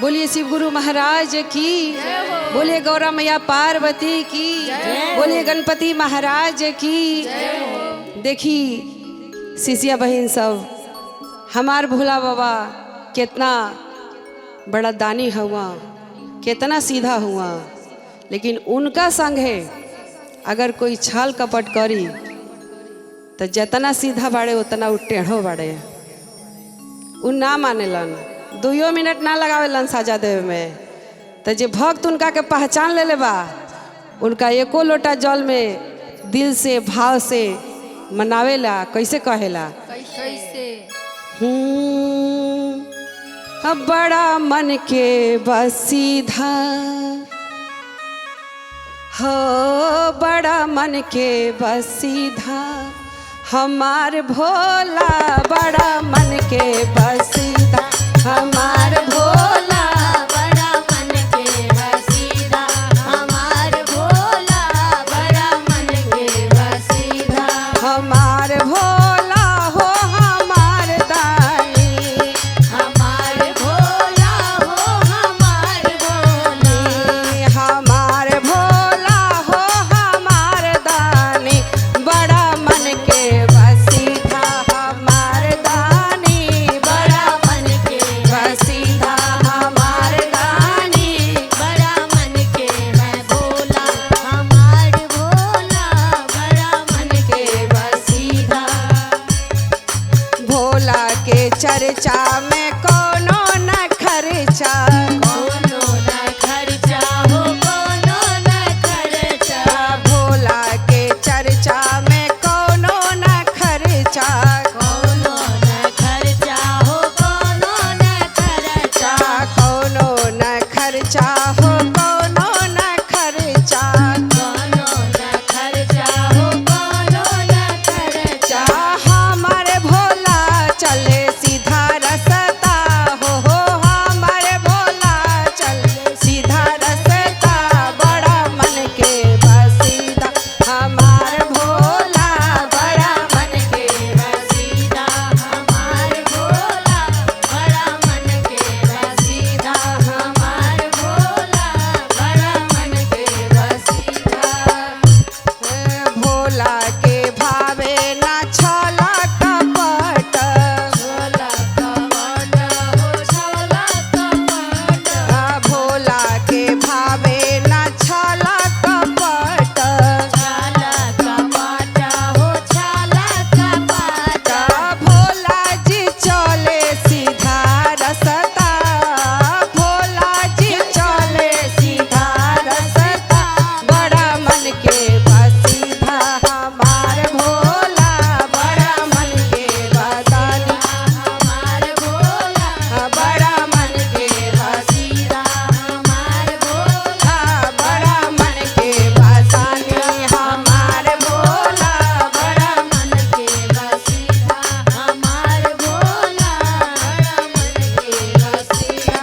बोलिए शिव गुरु महाराज की, बोलिए गौरा मैया पार्वती की, बोलिए गणपति महाराज की। देखी शिष्या बहन सब, हमार भोला बाबा कितना बड़ा दानी हुआ, कितना सीधा हुआ, लेकिन उनका संग है अगर कोई छल कपट करी तो जितना सीधा बाड़े उतना उ टेढ़ो बाड़े। उ ना मानेलन, 2 मिनट ना लगावेलन साजा देवे में। तो जे भक्त उनका के पहचान ले ले बा, उनका एको लोटा जल में दिल से भाव से मनावेला। कैसे कहेला? कैसे? अब बड़ा मन के बस सीधा हो, बड़ा मन के बस सीधा हमार भोला, बड़ा मन के बस सीधा हमार भोला, बड़ा मन के बस सीधा हमार भोला, बड़ा मन के बस सीधा हमार भोला हो हमार दानी, हमार भोला हो हमार भोला, हमार भोला हो हमार दानी, बड़ा मन के बस सीधा हमार दानी, बड़ा मन के बस सीधा हमार दानी। बड़ा मन के है भोला, हमार भोला, बड़ा मन के बस सीधा। भोला के चर्चा में कोनो न खर्चा, कोनो न खर्चा हो, कोनो न खर्चा, भोला के चर्चा में कोनो न खर्चा, कोनो न खर्चा हो, कोनो न खर्चा, कोनो न खर्चा हो, कोनो न खर्चा। कोनो न खर्चा हो, कोनो न खर्चा, हमारे भोला चले सीधा रस्ता हो, हमारे भोला चले सीधा रस्ता, बड़ा मन के बस सीधा हमार भोला, बड़ा मन के बस सीधा हमार भोला, बड़ा मन के बस सीधा हमार भोला, बड़ा मन के बस सीधा। भोला के भावे ना छला कपट, छोला कपट हो, छोला कपट, भोला के भावे ना छला कपट, छाला कपट हो, छाला कपट, भोला जी चले सीधा रस्ता, भोला जी चले सीधा रस्ता, बड़ा मन के बस सीधा हमार भोला, बड़ा मन के बदानी, हमार भोला, बड़ा मन के बस सीधा हमार भोला, बड़ा मन के बसानी हमार भोला, बड़ा मन के बस सीधा हमार भोला, बड़ा मन के बस सीधा।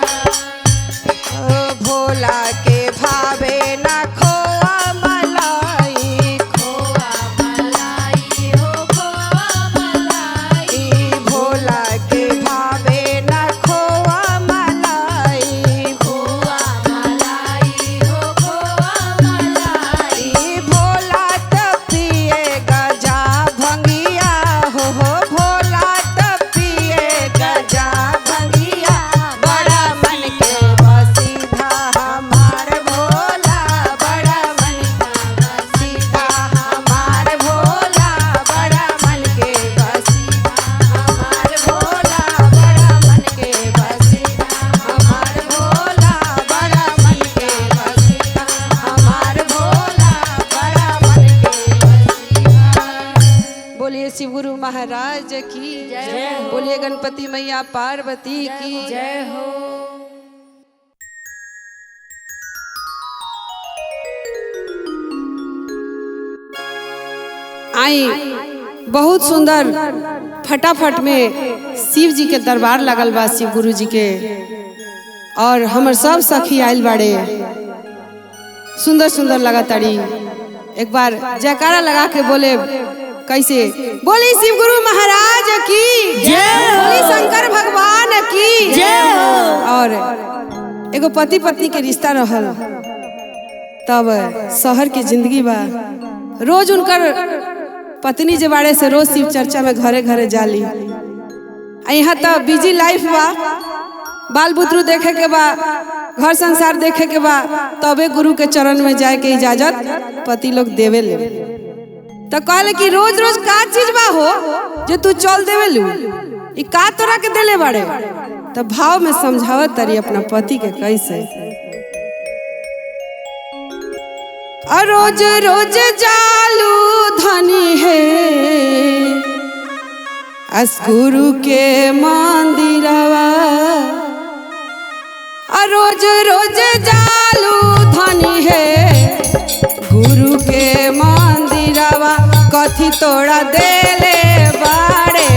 भोला के भावे ना खोआ मलाई, खोआ मलाई हो, खोआ मलाई, भोला के भावे ना खोआ मलाई, खोआ मलाई हो, खोआ मलाई, भोला त पिए गजा भंगिया हो, भोला त पिए गजा भंगिया, बड़ा मन के बस सीधा हमार भोला, बड़ा मन के बस सीधा हमार भोला, बड़ा मन के बस सीधा हमार भोला, बड़ा मन के बस सीधा हमार भोला, बड़ा मन के बस सीधा हमार भोला, बड़ा मन के बस सीधा। बोलिए शिव गुरु महाराज की, जय हो। बोलिए गणपति मैया पार्वती की। जय हो। आई बहुत सुंदर फटाफट में शिव जी के दरबार लगल बा, शिव गुरु जी के, और हमर सब सखी आइल बाड़े, सुंदर सुंदर लगा ताड़ी। एक बार जयकारा लगा के बोले कैसे? बोली शिव गुरु महाराज की जय, बोली शंकर भगवान की जय। और एगो पति पत्नी के रिश्ता रहल, तब शहर की जिंदगी बा। रोज उनकर पत्नी जे बाड़े से रोज शिव चर्चा में घरे घरे जाली। यहाँ तो बिजी लाइफ बा, बाल बुतरू देखे के बा, घर संसार देखे के बा, तबे गुरु के चरण में जाए के इजाजत पति लोग देवे ले। तो कहले कि रोज रोज का चीज बा हो जो तू चल देवे लू, ई का तोरा के देले बाड़े। तो भाव में समझावत तारी अपना पति के कैसे। रोज रोज जालू धनी है अस गुरु के मंदिरवा, रोज रोज जालू धनी है गुरु के मंदिरवा। कथी तोड़ा देले बाड़े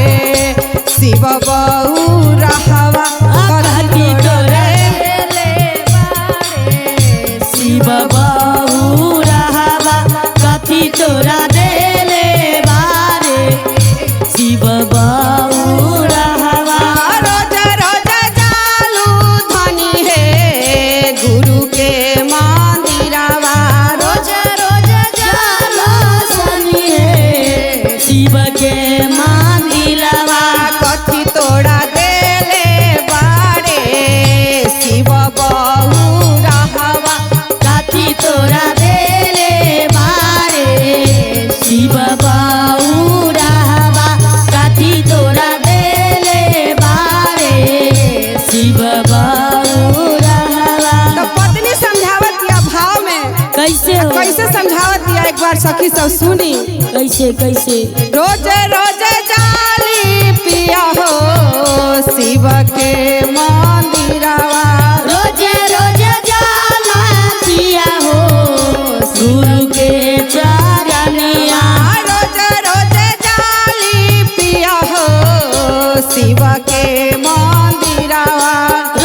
शिव बहू रहवा, कथी तोड़ा देले बाड़े शिव बहू रहवा। कथी तोरा देले बाड़े शिव बहू रहवा। रोज रोज जालू धनी है गुरु के मंदिरवा, रोज रोज जाला सनी है शिव के मंदिरवा। कथी तोड़ा देले बाड़े शिव बहू रहवा। कथी तोरा देले बाड़े शिव बहू रहवा। कथी तोरा देले बाड़े शिव बहू रहवा। तो पत्नी समझावत या भाव में कैसे हो? कैसे समझावत या एक बार सखी सब सुनी। कैसे कैसे? रोज रोज जाली पिया हो शिव के मंदिरवा, रोज रोज जाला पिया हो गुरु के चरनिया। रोज रोज जाली पिया हो शिव के मंदिरवा।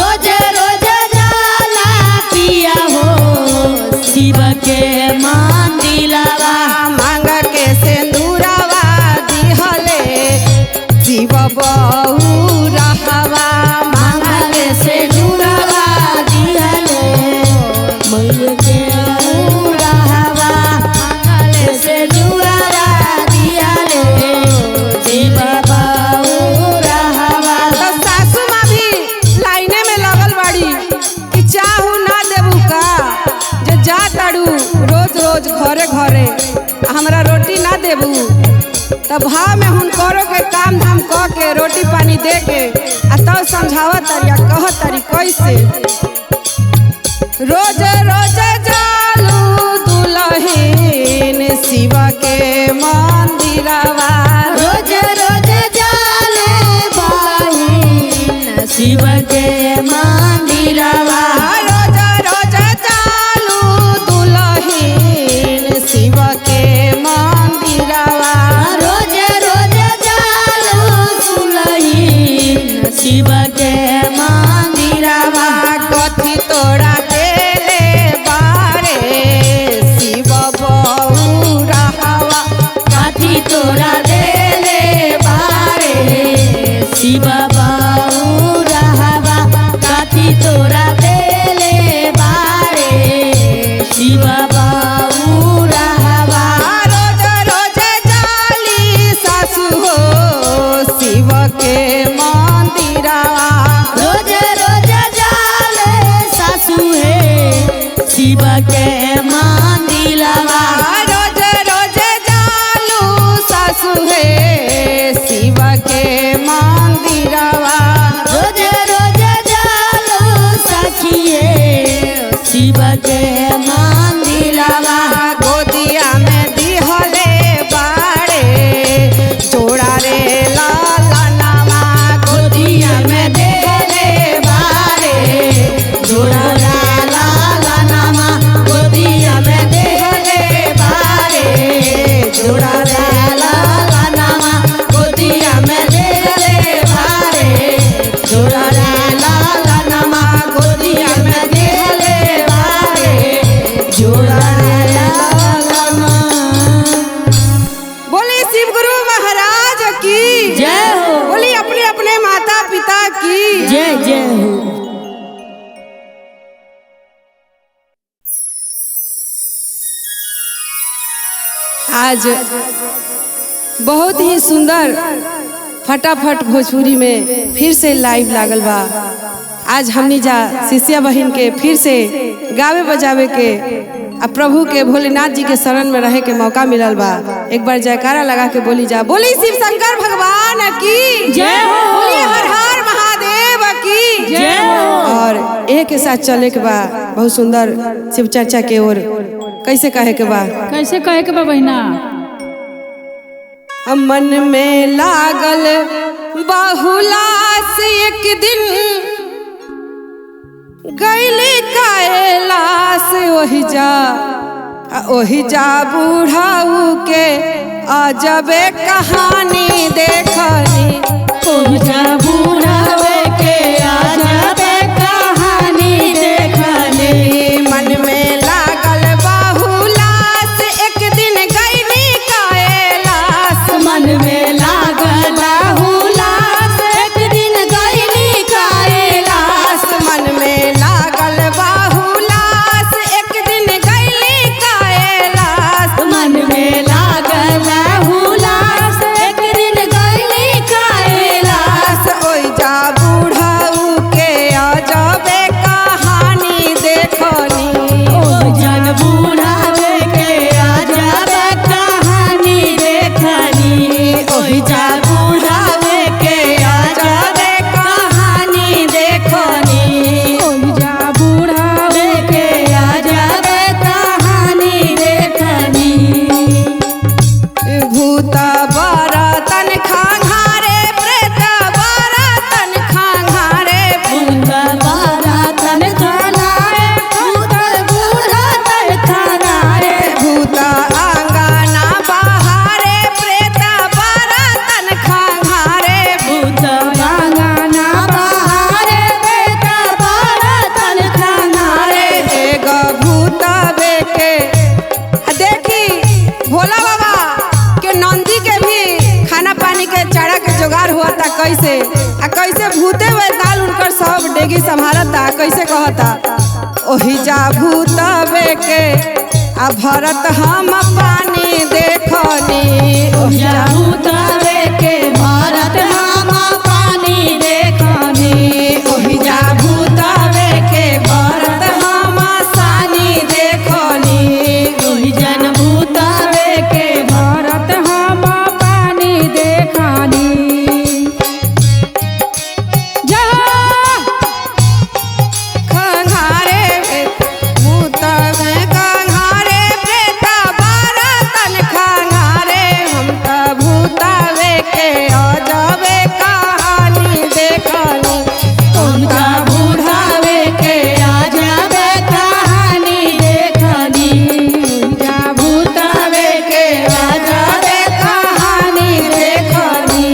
रोज रोज जाला पिया हो शिव के मंदिरवा। मांग के सिंदूरवा दिहले शिव बहू रहवा। मांगल से जुड़वा दिहले मंगल के रहवा। मांगल से जुड़वा दिहले शिव बहू रहवा। तो सासू माँ भी लाइने में लगल बाड़ी कि चाहू ना देबू का, जे जा ताड़ू रोज रोज घरे घरे हमरा रोटी ना देबू। तब भाव में हुनकरो के काम धाम क के रोटी पानी दे के आ तब समझावत तारिया कहत तारी कैसे। रोज रोज जालू दुल्हन शिव के मंदिरवा, रोज रोज जाले बहिन शिव के मंदिरवा। रोज रोज जालू दुल्हन शिव के मंदिरवा। रोज रोज जालू सुलहीन शिव के मंदिरवा। कथी तोड़ा देले बाड़े शिव बहू रहवा। कथी तोरा देले बाड़े शिव बहू रहवा। कथी तोरा देले बाड़े शिव बहू रहवा। रोज रोज जाली सासू हो शिव के मंदिरवा। रोज रोज आज बहुत ही सुंदर फटाफट भोजपुरी में फिर से लाइव लागल बा। आज हमनी जा शिष्या बहन के फिर से गावे बजावे के आ प्रभु के भोलेनाथ जी के शरण में रहे के मौका मिलल बा। एक बार जयकारा लगा के बोली जा, बोली शिव शंकर भगवान की जय हो। बोली हर हर महादेव की जय हो। और एक के साथ चले के बा बहुत सुंदर शिव चर्चा के ओर। कैसे कहे के बा, कैसे कहे के बा बहिना? मन में लागल बहुलास एक दिन गैली कैलाश ओहि जा बूढ़ाऊ के अजबे कहानी देखनी। ओहि जा बूढ़ाऊ के अजबे कहानी देखनी। मन में लागल बहुलास एक दिन गैली कैलाश। मन में लागल बहुलास एक दिन गैली कैलाश। मन में लागल बहुलास एक दिन गैली कैलाश। मन में लागल बहुलास एक दिन गैली कैलाश। ओइ जा बूढ़ाऊ के अजबे कहानी देखनी। ओ जन बूढ़ावे के अजबे कहानी देखनी। ओहि जा बूढ़ावे के अजबे कहानी देखनी। ओहि जा बूढ़ावे के अजबे कहानी देखनी। भूत बरतन खंघारे प्रेत बरतन खंघारे। भूत बरतन खंघारे भूत बरतन खंघारे। भूत आंगना बहारे प्रेत बरतन खंघारे। भूत आंगना बहारे प्रेत बरतन खंघारे। एगो भूत बेके देखी भोला बाबा के नंदी के भी खाना पानी के चारा के जुगाड़ हुआ था। कैसे आ कैसे भूते हुए दाल उनकर सब डेगी संभालता। कैसे कहता, ओहि जा भूत बेके आ भरत हम पानी देखनी। ओहि जा भूतवे के भारत हम पानी देखनी। ओहि जा भूतवे के भरत हम सानी देखनी। ओहि जन भूतवे के भारत हम पानी देखनी। खंघारे भूतवे खंघारे प्रेत बरतन खंघारे। हम त भूतवे के अजबे कहानी देखनी। ओहि जा बूढ़ावे के अजबे कहानी देखनी। ओहि जा भूतवे के अजबे कहानी देखनी।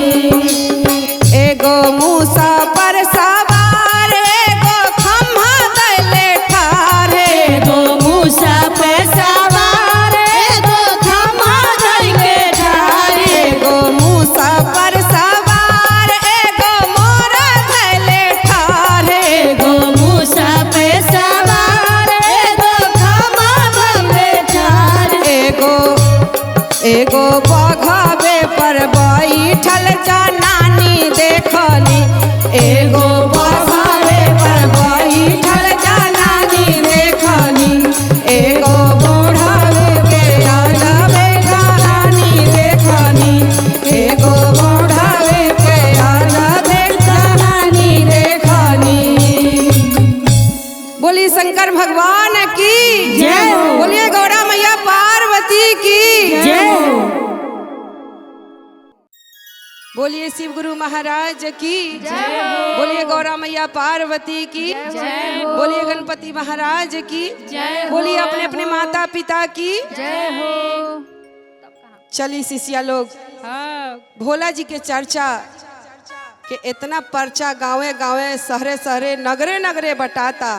एगो मूसा पर सवार एगो खम्हा दैले ठाढ़। एगो मूसा पे सवार एगो खम्हा धर के ठाढ़। एगो मूसा पर सवार एगो मोरा दैले ठाढ़। एगो मूसा पे सवार एगो खम्हा धर के ठाढ़। एगो बघवे पर बैठल जनानी देखनी। एगो बघवे पर बैठल जनानी देखनी। एगो बूढ़ावे के अजबे कहानी देखनी। एगो बूढ़ावे के अजबे कहानी देखनी। बोली शंकर भगवान की जय हो। बोलिए गौरा मैया पार्वती की जय हो। बोलिए शिव गुरु महाराज की बोलिए गौरा मैया पार्वती की बोलिए गणपति महाराज की बोलिए अपने अपने माता पिता की। चली शिष्या लोग, भोला जी के चर्चा के इतना पर्चा गाँवे गाँवे शहरे शहरे नगरे नगरे बटाता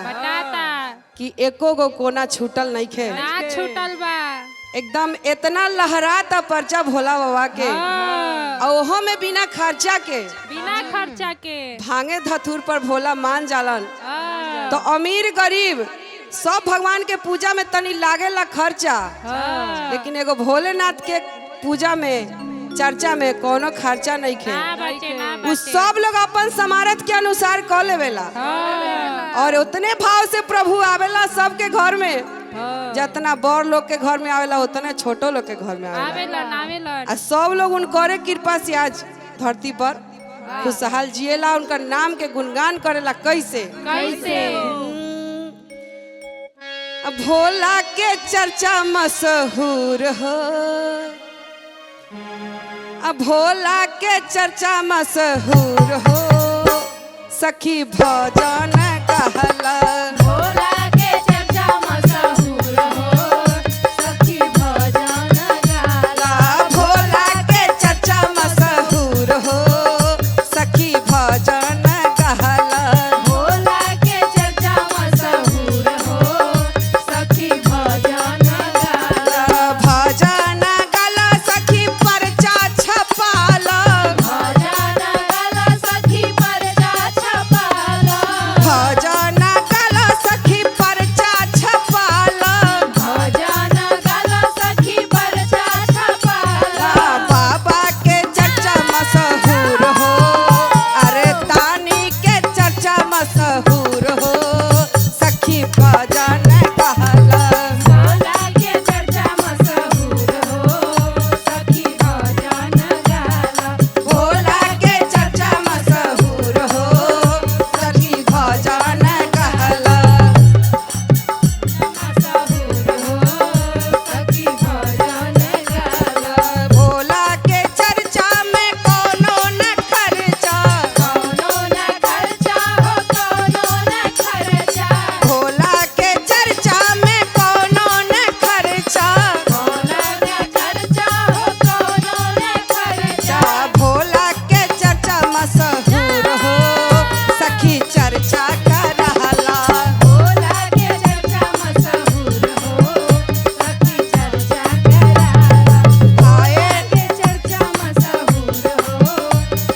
कि एको गो कोना छूटल नहीं खे। छूटल बा एकदम इतना लहराता पर्चा भोला बाबा के। और ओहो में बिना खर्चा के भांगे धतूर पर भोला मान जालन। तो अमीर गरीब सब भगवान के पूजा में तनी लागेला खर्चा, लेकिन एगो भोलेनाथ के पूजा में चर्चा में कोनो खर्चा नहीं खे। उ सब लोग अपन समारत के अनुसार कर लेवेला और उतने भाव से प्रभु आवेला सबके घर में। जितना बड़ लोग के घर में आवेला उतने छोटो लोग के घर में आवेला। और सब लोग उनकर कृपा से आज धरती पर खुशहाल जिएला, उनका नाम के गुणगान करेला। कैसे भोला के चर्चा मशहूर हो, भोला के चर्चा मशहूर हो, सखी भजन कहला। भोला के चर्चा मशहूर हो, सखी भजन गाला। भोला के चर्चा मशहूर हो, सखी भजन कहला। भोला के चर्चा मशहूर हो, सखी भजन गाला। भजन गाला सखी परचा छपाला। भजन गाला सखी परचा छपाला। भजन गाला सखी परचा छपाला। भजन गाला सखी परचा छपाला। बाबा के चर्चा मशहूर हो, अरे तानी के चर्चा मशहूर हो, सखी भजन कहला। भोला के चर्चा मशहूर हो, सखी भजन गाला। भोला के चर्चा मशहूर हो, सखी भजन कहला। मशहूर हो, सखी भजन गाला। भोला के चर्चा में कोनो न खर्चा, कोनो न खर्चा हो, कोनो न खर्चा। भोला के चर्चा में कोनो न खर्चा। कोनो न खर्चा हो, कोनो न खर्चा। भोला के चर्चा मशहूर हो, सखी चर्चा करहला। भोला के चर्चा मशहूर हो, सखी चर्चा कराला। खाए के चर्चा मशहूर हो,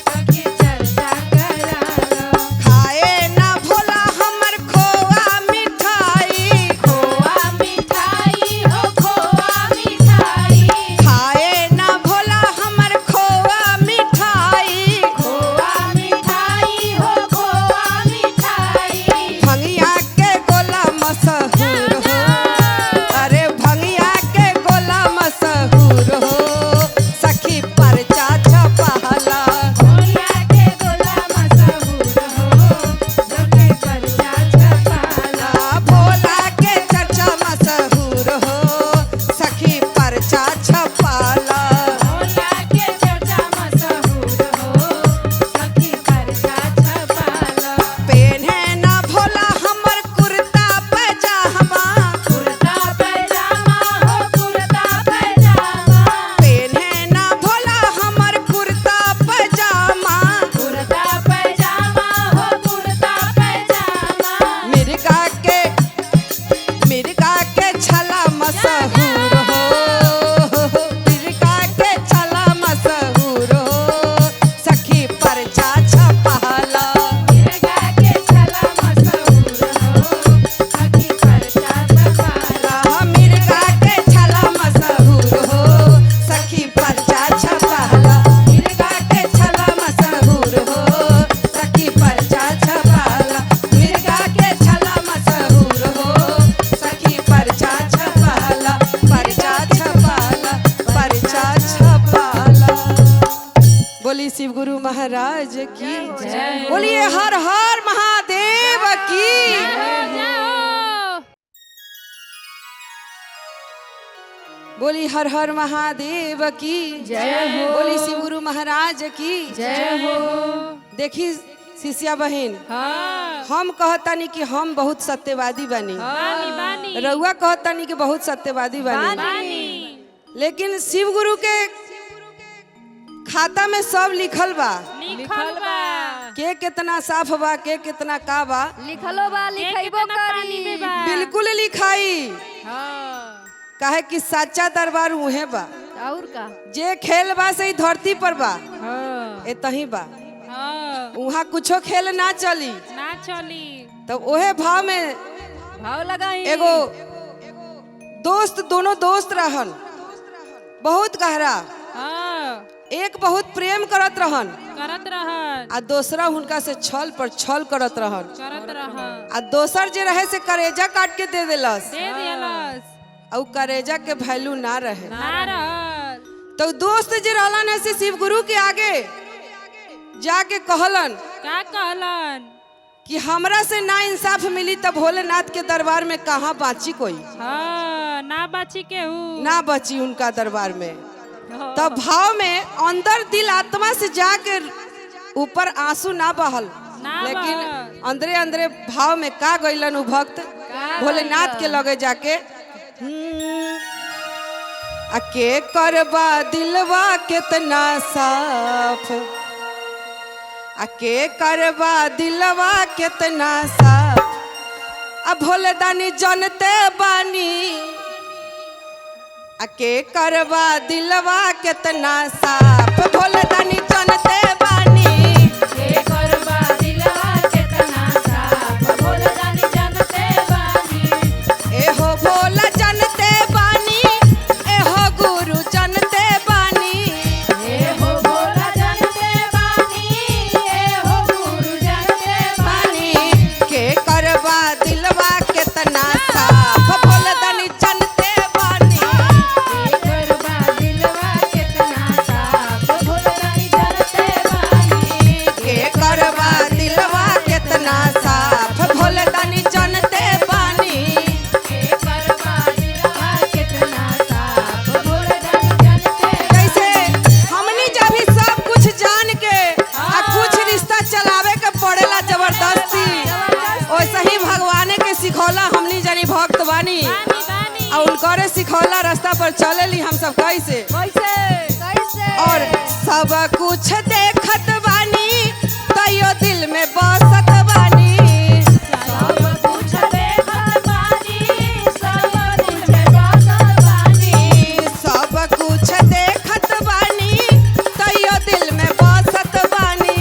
सखी चर्चा कराला। खाए न भोला हमर खोआ मिठाई। खोआ मिठाई हो, खोआ मिठाई। खाए न भोला हमर खोआ मिठाई। खोआ मिठाई हो, खोआ मिठाई। भंगिया के गोला मशहूर हो, अरे भंगिया के गोला मशहूर हो, सखी परचा छपाला। भोला के गोला मशहूर हो, सखी परचा छपाला। भोला के चर्चा मशहूर हो, सखी परचा छपाला। भोला के चर्चा मशहूर हो, सखी परचा छपाला। पेन्हे न भोला हमर कुर्ता पैजामा। कुर्ता पैजामा हो, कुर्ता पैजामा। पेन्हे न भोला हमर कुर्ता पैजामा। कुर्ता पैजामा हो, कुर्ता पैजामा। मिर्गा के छला मशहूर हो, मिर्गा के छला मशहूर हो, सखी परचा छपाला। मिर्गा के छला मशहूर हो, सखी परचा छपाला। मिर्गा के छला मशहूर हो, सखी परचा छपाला। मिर्गा के छला मशहूर हो, सखी परचा छपाला। मिर्गा के छला मशहूर हो, सखी परचा छपाला। परचा छपाला, परचा छपाला। बोली शिव गुरु महाराज की जय। बोलिए हर हर महादेव की। बोली हर हर महादेव की जय हो। बोली शिव गुरु महाराज की जय हो। देखी शिष्या बहन, हम कहतानी कि हम बहुत सत्यवादी बनी, रउआ कहतानी कि बहुत सत्यवादी बनी, लेकिन शिव गुरु के खाता में सब लिखल बा। के कितना साफ बा, के कितना का बा, लिखलो बा, लिखैबो करी। बिल्कुल लिखाई। काहे कि सच्चा दरबार उहे बा, और का जे खेल बा सही धरती पर बा, एतही बा। वहाँ कुछो खेल ना चली, ना चली। तो ओहे भाव में भाव लगाई एगो दोस्त, दोनों दोस्त रहन बहुत गहरा। हाँ एक बहुत प्रेम करत रहन करत रहन आ दूसरा उनका से छल पर छल करत रहन। करत रहन आ दोसर जे रहे से करेजा काट के दे देलस दे दियलस और करेजा के वैल्यू ना रहे। ना रहल तो दोस्त जे रहलन है से शिव गुरु के आगे जाके कहलन का कहलन कि हमरा से ना इंसाफ मिली तब भोलेनाथ के दरबार में कहाँ बाची कोई, हाँ ना बाची केहू ना बची उनका दरबार में। तब भाव में अंदर दिल आत्मा से जाके ऊपर आंसू ना बहल, ना लेकिन बहल। अंदरे अंदरे भाव में का गइलन उ भक्त भोलेनाथ के लगे जाके के करबा दिलवा कितना साफ, के करबा दिलवा कितना साफ, अब भोले दानी जनते बानी के करबा दिलवा कितना साफ, भोले दानी जनते बानी के करबा दिलवा कितना साफ, भोले दानी जानते बानी एहो भोला जनते बानी, एहो गुरु जनते बानी, ए हो भोला जानते बानी ए हो गुरु जानते बानी के करबा दिलवा कितना साफ, भोले दानी जनते बानी के करबा दिलवा कितना साफ, भोले दानी जानते बानी के करबा दिलवा कितना साफ, भोले दानी जनते बानी। के करबा दिलवा कितना साफ, भोले दानी जानते कैसे हमनी जब भी सब कुछ जान के आ कुछ रिश्ता चलावे के पड़ेला जबरदस्ती, वैसे ही भगवाने के सिखौला हमनी जानी भक्त बानी बानी और उनकरे सिखौला रास्ता पर चलेली हम सब कैसे कैसे और सब कुछ देखत बानी तैयो दिल में बसत बानी, सब कुछ देखत बानी सब दिल में बसत बानी सब कुछ देखत बानी तैयो दिल में बसत बानी,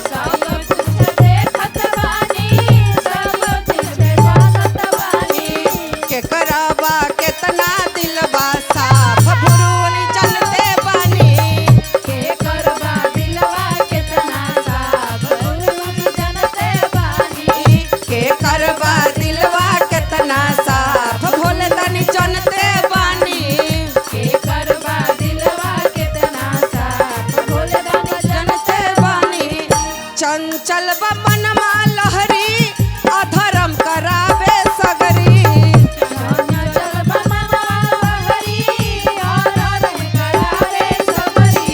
सब कुछ देखत बानी सब दिल में बसत बानी के करबा कितना दिलवा साफ, भुरुनी चलते बानी के करबा दिलवा कितना साफ, भोले जानते बानी के करबा दिलवा कितना साफ, भोले दानी जनते बानी के करबा दिलवा कितना साफ, भोले दानी जनते बानी। चंचल बा मनमा लहरी अधर्म करावे सगरी, चल बनवा हरी और रंग करावे सबरी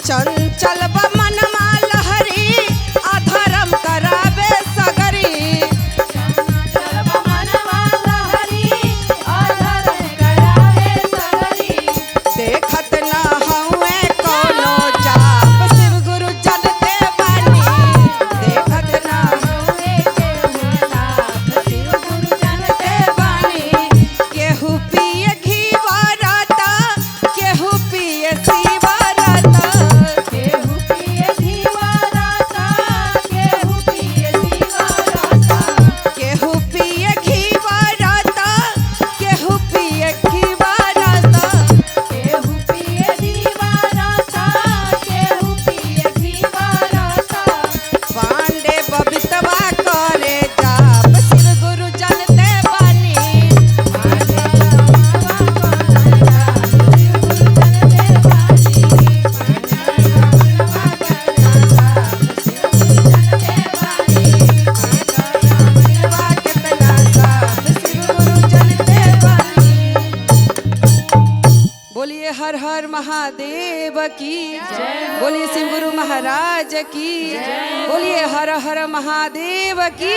चंचल बा मनमा लहरी अधर्म करावे सगरी, चल बनवा हरी और रंग करावे सबरी देखत ना हउए कोनो जाप, शिव गुरु जनते बानी देखत ना होए के हो साफ, शिव गुरु जानते बानी, केहू पिए घीवा राता केहू पिए शिवा राता, केहू पिए घीवा राता केहू पिए शिवा राता केहू पिए घीवा राता केहू पिए घीवा राता, केहू पिए घीवा राता केहू पिए घीवा राता पांडे बबितवा करे जाप, शिव गुरु जनते बानी दिलवा कितना साफ, शिव गुरु जनते बानी। बोलिए हर हर महादेव की बोलिए शिव गुरु महाराज की बोलिए हर हर महादेव की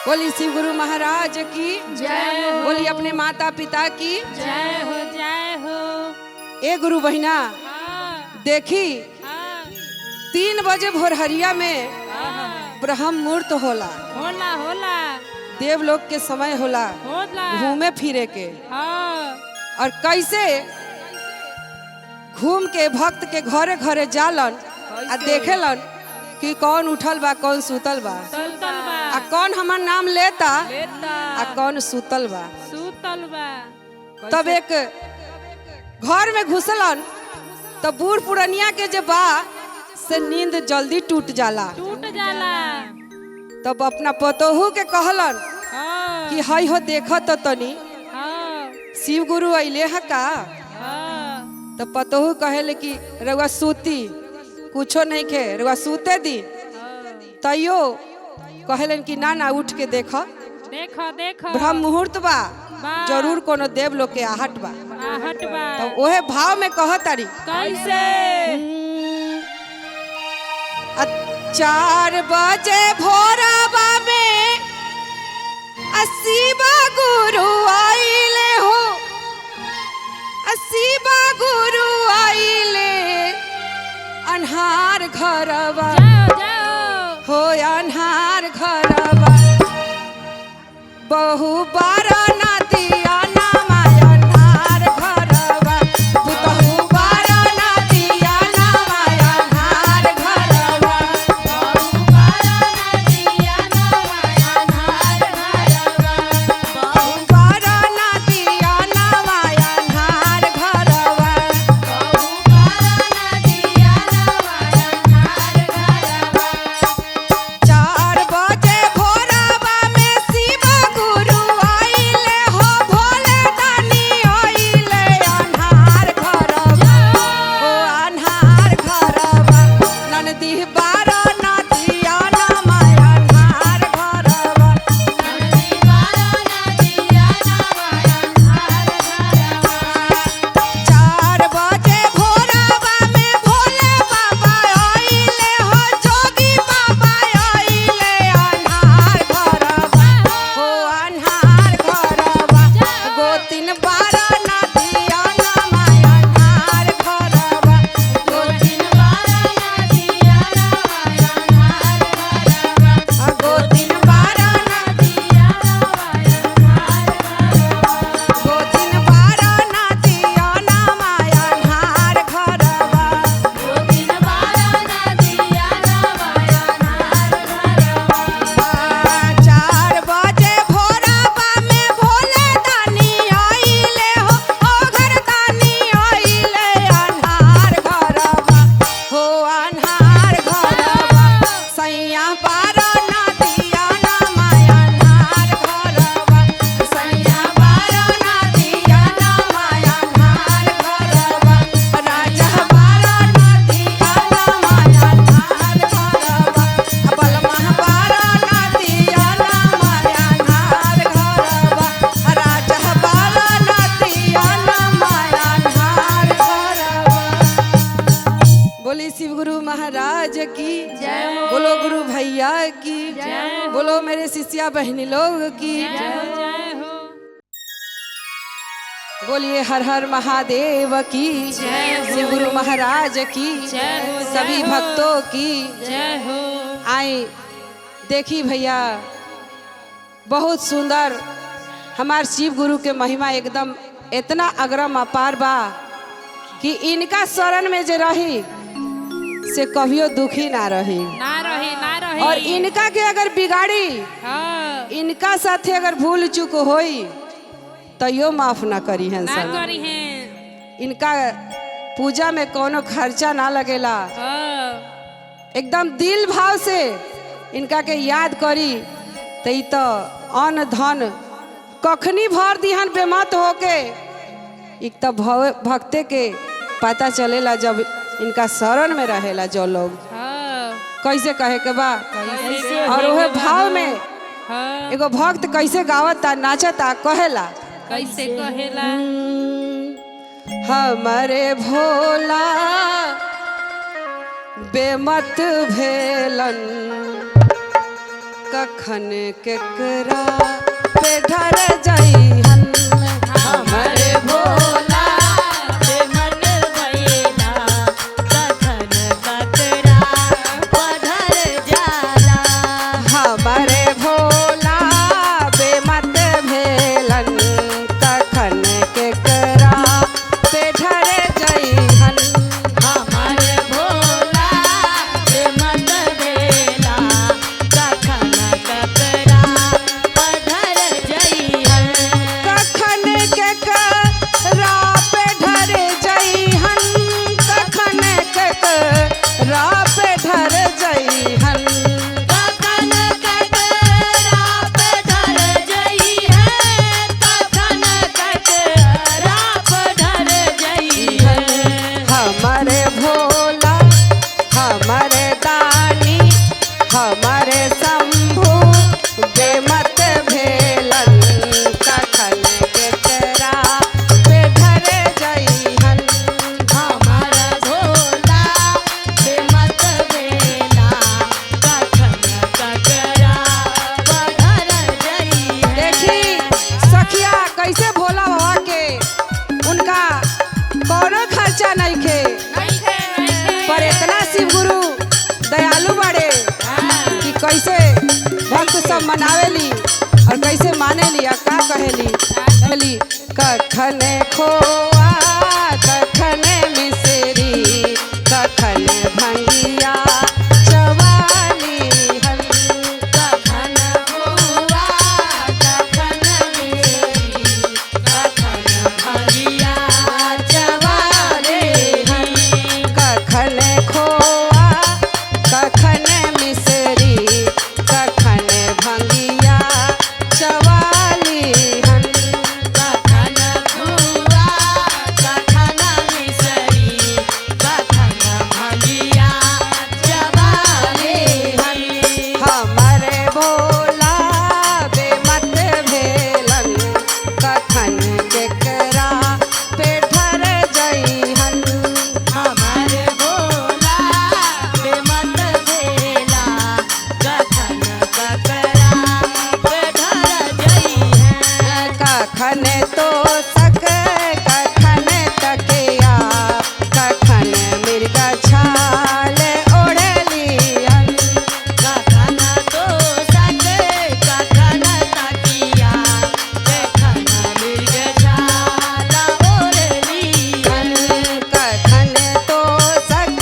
बोलिए शिव गुरु महाराज की जय हो बोलिए अपने माता पिता की। जय हो जय हो ए गुरु बहिना हाँ देखी हाँ 3 बजे भोरहरिया में हाँ ब्रह्म मुहूर्त होला, होला होला देवलोक के समय होला होला घूमे फिरे के, हाँ और कैसे घूम के भक्त के घरे घरे जालन आ देखेलन कि कौन उठल बा कौन सुतल बा, सुतल बा आ कौन हमार नाम लेता लेता आ कौन सुतल बा। सुतल बा। तब एक घर में घुसलन तो बूढ़ पुरनिया के जे बा से नींद जल्दी टूट जाला। टूट जाला। तब अपना पतोहू के कहलन हाँ कि हई हो देख तो तनी हाँ शिव गुरु अइले है का। हाँ तो पतोहू कहेले कि रउआ सूती कुछो नहीं खे रउआ सूते दी। तैयो कहलन कि ना ना उठ के देखो देखो देखो ब्रह्म मुहूर्त बा बा। जरूर कोनो देव लोग के आहट बा। आहट बा। तब ओहे भाव में कहतारी कैसे 4 बजे भोरवा में शिव गुरु आइले हो, शिव गुरु आइले अन्हार घरवा जाओ जाओ हो अन्हार घरवा बहु बारा नदिया नामा अन्हार घरवा पुतहु बारा नदिया नामा अन्हार घरवा बहु बारा नदिया नवा अन्हार घरवा। बहु बारा नदिया नामा अन्हार घरवा बहु बारा नदिया नवा अन्हार घरवा। 4 बजे भोरवा में शिव गुरु आइले हो भोले दानी आइले अन्हार घरवा ओ अन्हार घरवा ननदी बारा नदिया नामा अन्हार घरवा नदी बारा नदिया नवा अन्हार घरवा। 4 बजे भोरवा में भोले बाबा आइले हो जोगी बाबा आइले अन्हार घरवा हो अन्हार घरवा गोतिन बारा नदिया नामा अन्हार घरवा गोतिन बारा नदिया नवा अन्हार घरवा। गोतिन बारा नदिया नवा अन्हार घरवा। गोतिन बारा नदिया नामा अन्हार घरवा। गोतिन बारा नदिया नवा अन्हार घरवा। 4 बजे भोरवा में भोले दानी आइले हो ओघर दानी आइले अन्हार घरवा हो अन्हार घरवा सैया बारा नदिया नामा अन्हार घरवा सैया बारा नदिया नामा अन्हार घरवा राजा बारा नदिया नामा अन्हार घरवा बलमा बारा नदिया नामा अन्हार घरवा राजा बारा नदिया नामा अन्हार घरवा। बोली शिव गुरु महाराज की जय हो। बोलो गुरु भैया की जय हो। बोलो मेरे शिष्या बहनी लोग की जय हो जय हो। बोलिए हर हर महादेव की जय हो। शिव गुरु महाराज की जय हो, जय सभी हो। भक्तों की जय हो। आए देखी भैया बहुत सुंदर हमार शिव गुरु के महिमा एकदम इतना अग्रम अपार बा कि इनका शरण में जे रही से कभियो दुखी ना रही ना रही ना रही। और इनका के अगर बिगाड़ी हाँ इनका साथे अगर भूल चूक होई तो यो माफ ना करी हैं ना सब। करी हैं। इनका पूजा में कोनो खर्चा ना लगेला हाँ एकदम दिल भाव से इनका के याद करी तो ई तो अन्न धन कखनी भर दिहन बेमत होके एक तो भक्ते के पता चलेला जब इनका शरण में रहेला जो लोग हाँ कैसे कहे के बा कैसे और वह भाव में हाँ एगो भक्त कैसे गावता नाचता कहेला कैसे कहेला हमारे भोला बेमत भेलन कखन केकरा पे ढर जइहन हमारे भोला मन भैला कथन कतरा पधर जाला। हमारे भोला बेमत भेलन कखन केकरा पे ढर जइहन हमार भोला मन कैसे भक्त सब मनावेली और कैसे मानेली और का कहेली कहली कखन खोआ कखन मिसरी कखन भंगिया चवाली हल कखन खोआ कखन मिसरी कखन भंगिया चवाले कखन खोआ कखन मिसरी कखन भंगिया चवाली हन कखन खोआ कखन मिसरी कखन भंगिया चवाले हमर भोला बेमत भेलन कखन केकरा पे ठर जइहन हमर भोला बेमत भेला कखन ककरा बेधर जइहे कखन तो सक कखन तकिया कखन मृग छाल ओढ़लियन कखन तो सके कखन तकिया कखन मृग छाला ओढ़लियन कखन तो सक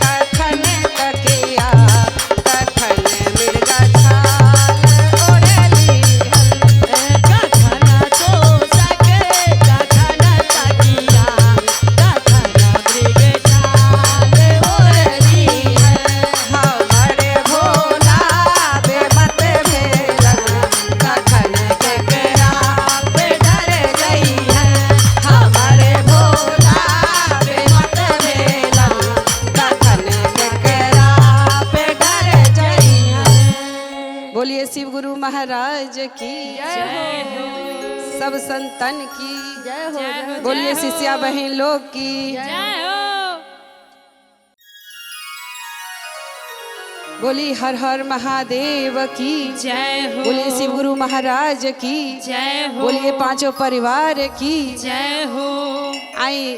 कखन तकिया कखन मृग छाल ओढ़लियन कखन तो सके कखन तकिया कखन मृग छाल ओढ़लियन हमर भोला बेमत भेलन कखन केकरा पे डर जइहन हमर भोला बेमत भेलन कखन केकरा पे डर जइहन। बोलिए शिव गुरु महाराज की सब संतन की बोलिए शिष्या बहन लोग की बोली हर हर महादेव की जय हो बोलिए शिव गुरु महाराज की जय हो बोलिए पांचों परिवार की जय हो आई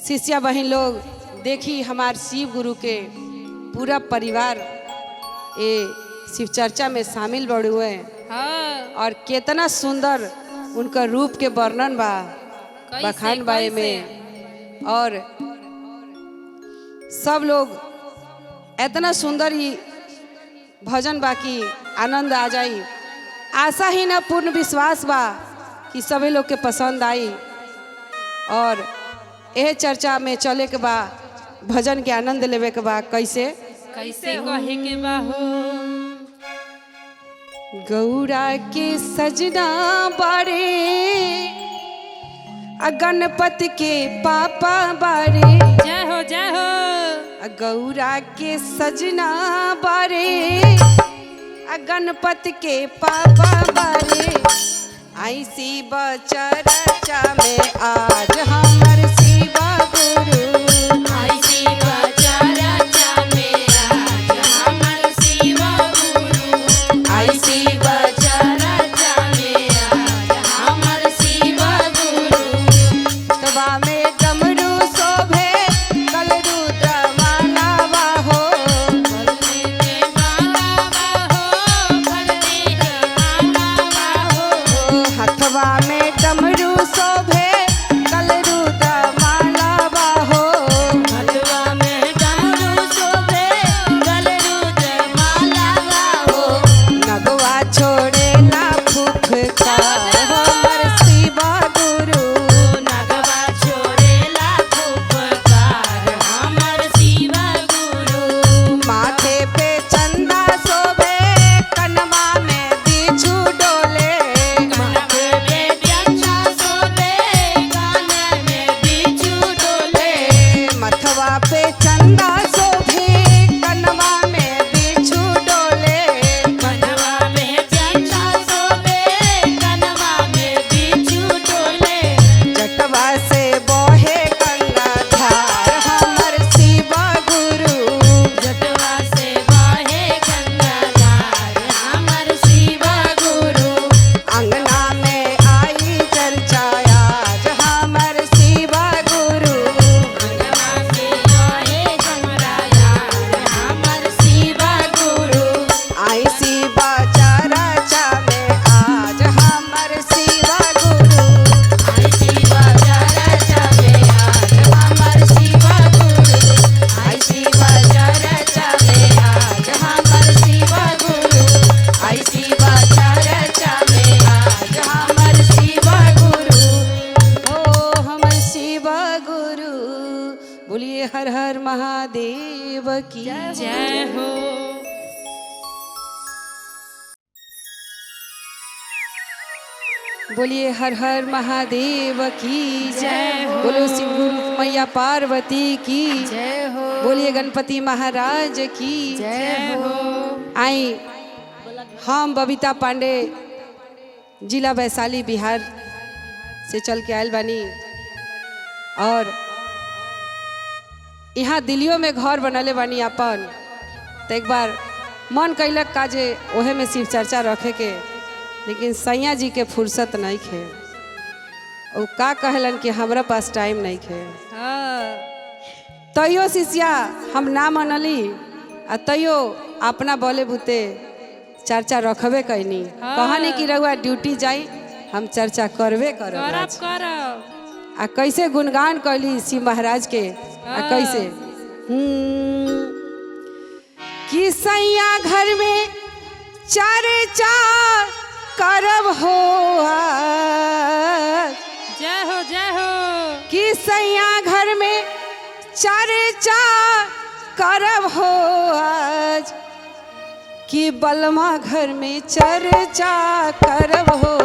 शिष्या बहन लोग देखी हमार शिव गुरु के पूरा परिवार ये शिव चर्चा में शामिल बड़े हुए और कितना सुंदर उनका रूप के वर्णन बा बखान बाए में और सब लोग इतना सुंदर ही भजन बाकी आनंद आ जाई आशा ही ना पूर्ण विश्वास बा कि सभी लोग के पसंद आई और यह चर्चा में चले के बा भजन के आनंद लेवे के बा कैसे कहे के बाहो गौरा के सजना बारे गणपति के पापा बारे जय हो गौरा के सजना बारे गणपति के पापा बारे आई शिव चर्चा में आज हमर शिव गुरु आई शिव चर्चा में आज हमर शिव गुरु आई शिव चर्चा में आज हमर शिव गुरु तबा में डमरू शोभे कल रुद्र मालावा हो फलने के माला बाहो फलने के माला बाहो हथवा में डमरू शोभे कल रुद्र की जय हो। बोलिए हर हर महादेव की जय हो। बोलो शिव गुरु मैया पार्वती की जय हो। बोलिए गणपति महाराज की जय हो। आई हम बबीता पांडे जिला वैशाली बिहार से चल के आयल बानी और यहाँ दिल्लियों में घर बनले बानी अपन। तो एक बार मन कैलक काजे ओहे में शिव चर्चा रखे के, लेकिन सैया जी के फुर्सत नहीं खे। वो का कहलन कि हमरा पास टाइम नहीं खे। तैयो शिष्या हम ना मनली आ तैयो अपना बोले बुते चर्चा रखबे कैनी। कहनी कि रहुआ ड्यूटी जाई हम चर्चा करबे करब। आ कैसे गुणगान कैली शिव महाराज के आ कैसे कि सैया घर में चर्चा करब हो जय हो। जय हो। कि सैया घर में चर्चा करब हो आज कि बलमा घर में चर्चा करब हो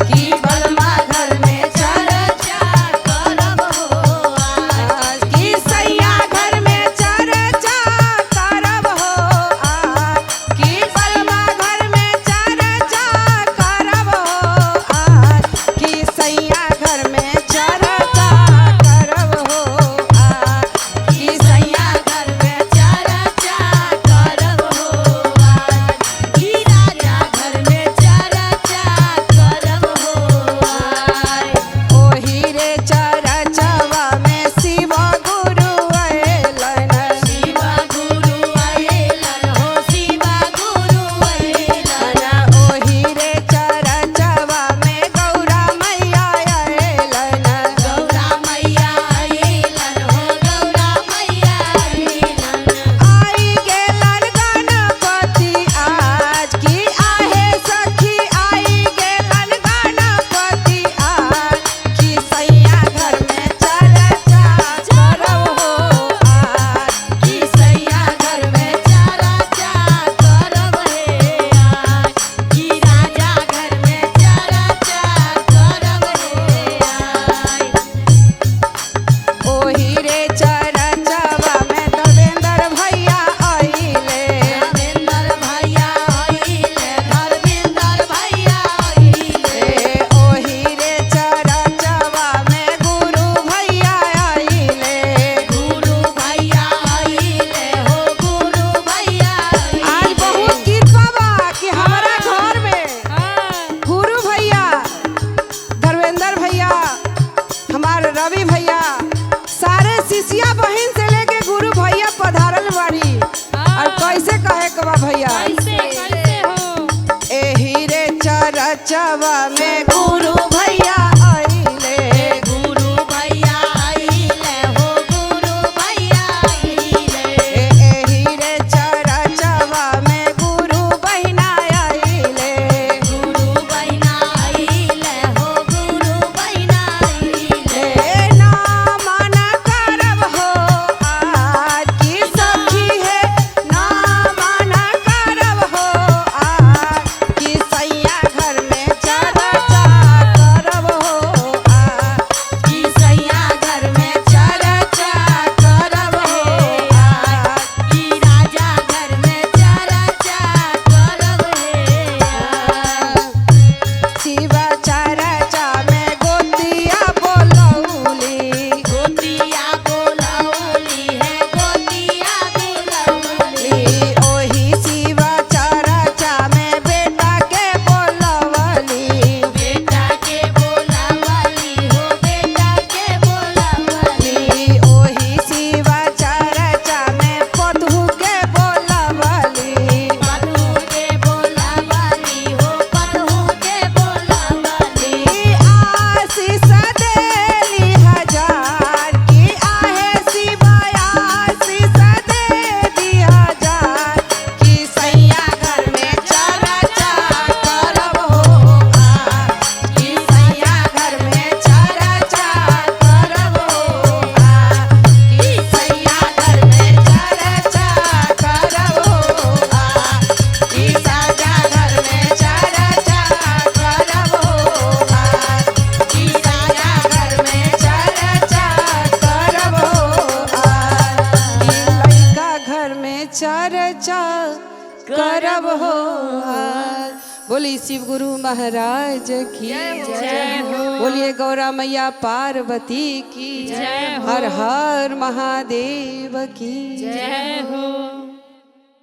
कि बलमा घर में चर्चा करब हो आज कि सैया घर में चर्चा करब हो आज कि बलमा घर में चर्चा करब हो आज कि सैया घर में चर्चा करब हो आज कि सैया घर में चर्चा करब हो आज कि राजा घर में चर्चा करब हो आज ओही रे चर्चवा में शिव गुरु अयलन शिव गुरु अयलन हो शिव गुरु अयलन ओही रे चर्चवा में गौरा मैया अयलन गौरा मैया अयलन हो गौरा मैया अयलन आई गेलन गणपति आज की आहे सखी आई गेलन गणपति आज की सैया घर में चर्चा करब हो आज की सैया घर में चर्चा करब हे आज की राजा घर में चर्चा करब हे आज ओही रे चर्चवा में देवेंद्र भैया आइले देवेंद्र भैया आइले धर्मेंद्र भैया आइले ओही रे चर्चवा में गुरु भैया आइले गुरु भैया आइले हो गुरु भैया आज बहुत कृपा बा कि हमारा घर में गुरु भैया धर्मेंद्र भैया हमारे रवि भैया सारे शिष्या बहन से लेके गुरु भैया पधारल बाड़ी। और कैसे कहे के बा भैया कैसे हो। एही रे चर्चवा में गुरु भैया आइले गुरु भैया आइले हो गुरु भैया आइले एही रे चर्चवा में गुरु बहिना आइले गुरु बहिना आइले हो गुरु बहिना आइले ना माना करब हो आज की सखी है ना माना करब हो आज की सैया घर में चर्चा चर्चा करब हो हार। बोली शिव गुरु महाराज की जय हो। बोलिए गौरा मैया पार्वती की जय हो। हर हर महादेव की जय हो।